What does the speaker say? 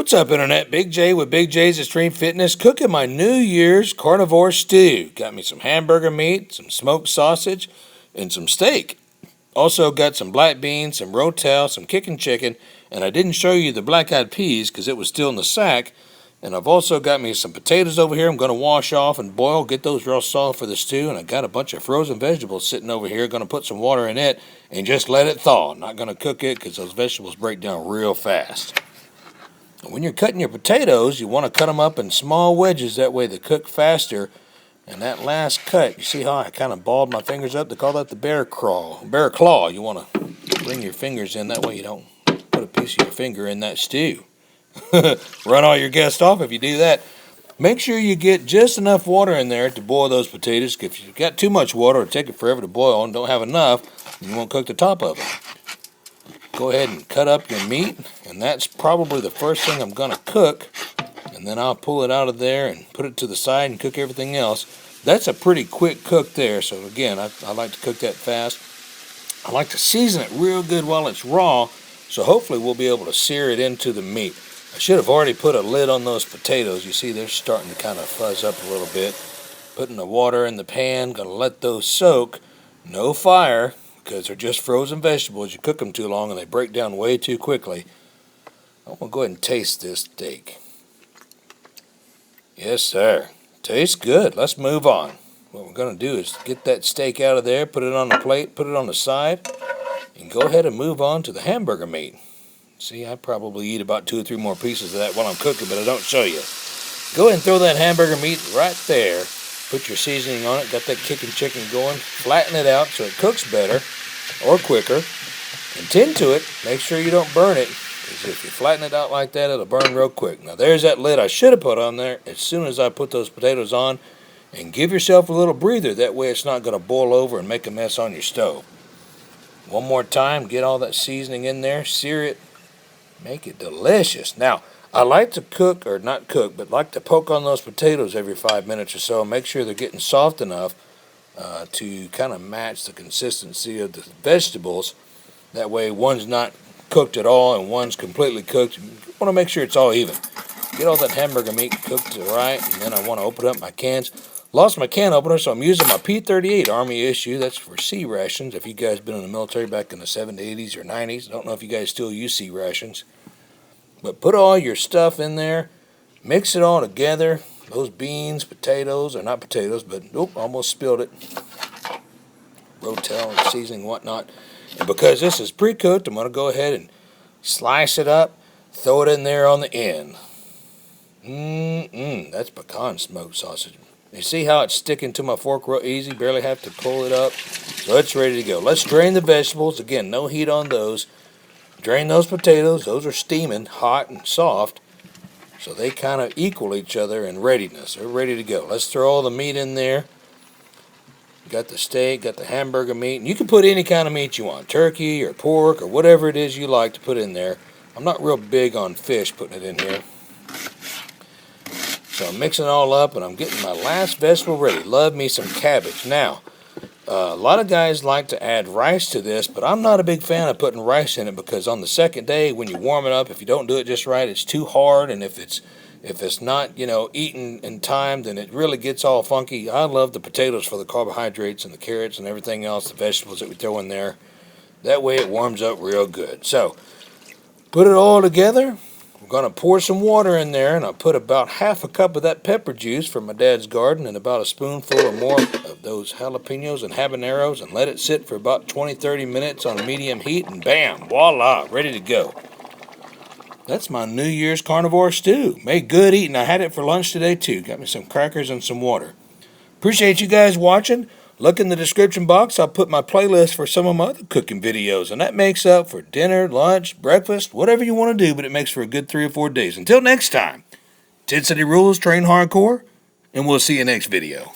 What's up, Internet? Big J with Big J's Extreme Fitness, cooking my New Year's carnivore stew. Got me some hamburger meat, some smoked sausage, and some steak. Also got some black beans, some rotel, some kicking chicken, and I didn't show you the black-eyed peas because it was still in the sack. And I've also got me some potatoes over here I'm going to wash off and boil, get those real soft for the stew. And I got a bunch of frozen vegetables sitting over here. Going to put some water in it and just let it thaw. Not going to cook it because those vegetables break down real fast. When you're cutting your potatoes, you want to cut them up in small wedges. That way they cook faster. And that last cut, you see how I kind of balled my fingers up? They call that the bear claw. You want to bring your fingers in. That way you don't put a piece of your finger in that stew. Run all your guests off if you do that. Make sure you get just enough water in there to boil those potatoes. If you've got too much water, it'll take it forever to boil and don't have enough, you won't cook the top of it. Go ahead and cut up your meat, and that's probably the first thing I'm going to cook, and then I'll pull it out of there and put it to the side and cook everything else. That's a pretty quick cook there, so again, I like to cook that fast. I like to season it real good while it's raw, so hopefully we'll be able to sear it into the meat. I should have already put a lid on those potatoes. You see they're starting to kind of fuzz up a little bit. Putting the water in the pan, going to let those soak. No fire, because they're just frozen vegetables. You cook them too long and they break down way too quickly. I'm going to go ahead and taste this steak. Yes, sir. Tastes good. Let's move on. What we're going to do is get that steak out of there, put it on the plate, put it on the side, and go ahead and move on to the hamburger meat. See, I probably eat about 2 or 3 more pieces of that while I'm cooking, but I don't show you. Go ahead and throw that hamburger meat right there. Put your seasoning on it. Got that kicking chicken going. Flatten it out so it cooks better or quicker. And tend to it. Make sure you don't burn it, because if you flatten it out like that, it'll burn real quick. Now, there's that lid I should have put on there as soon as I put those potatoes on. And give yourself a little breather. That way it's not going to boil over and make a mess on your stove. One more time. Get all that seasoning in there. Sear it. Make it delicious. Now, I like to cook, or not cook, but like to poke on those potatoes every 5 minutes or so. Make sure they're getting soft enough to kind of match the consistency of the vegetables. That way one's not cooked at all and one's completely cooked. You want to make sure it's all even. Get all that hamburger meat cooked right, and then I want to open up my cans. Lost my can opener, so I'm using my P38 Army issue. That's for C rations. If you guys been in the military back in the 70s, 80s, or 90s, I don't know if you guys still use C rations. But put all your stuff in there. Mix it all together. Those beans, potatoes, or not potatoes, but almost spilled it. Rotel, seasoning, whatnot. And because this is pre-cooked, I'm going to go ahead and slice it up. Throw it in there on the end. That's pecan smoked sausage. You see how it's sticking to my fork real easy? Barely have to pull it up. So it's ready to go. Let's drain the vegetables. Again, no heat on those. Drain those potatoes. Those are steaming, hot and soft. So they kind of equal each other in readiness. They're ready to go. Let's throw all the meat in there. Got the steak, got the hamburger meat. And you can put any kind of meat you want. Turkey or pork or whatever it is you like to put in there. I'm not real big on fish putting it in here. So I'm mixing it all up, and I'm getting my last vegetable ready. Love me some cabbage. Now, a lot of guys like to add rice to this, but I'm not a big fan of putting rice in it because on the second day, when you warm it up, if you don't do it just right, it's too hard, and if it's not, eaten in time, then it really gets all funky. I love the potatoes for the carbohydrates and the carrots and everything else, the vegetables that we throw in there. That way it warms up real good. So, put it all together. We're going to pour some water in there, and I'll put about half a cup of that pepper juice from my dad's garden and about a spoonful or more of those jalapenos and habaneros, and let it sit for about 20-30 minutes on medium heat, and bam, voila, ready to go. That's my New Year's carnivore stew. Made good eating. I had it for lunch today too. Got me some crackers and some water. Appreciate you guys watching. Look in the description box. I'll put my playlist for some of my other cooking videos, and that makes up for dinner, lunch, breakfast, whatever you want to do, but it makes for a good 3 or 4 days. Until next time, Tent City Rules, train hardcore, and we'll see you next video.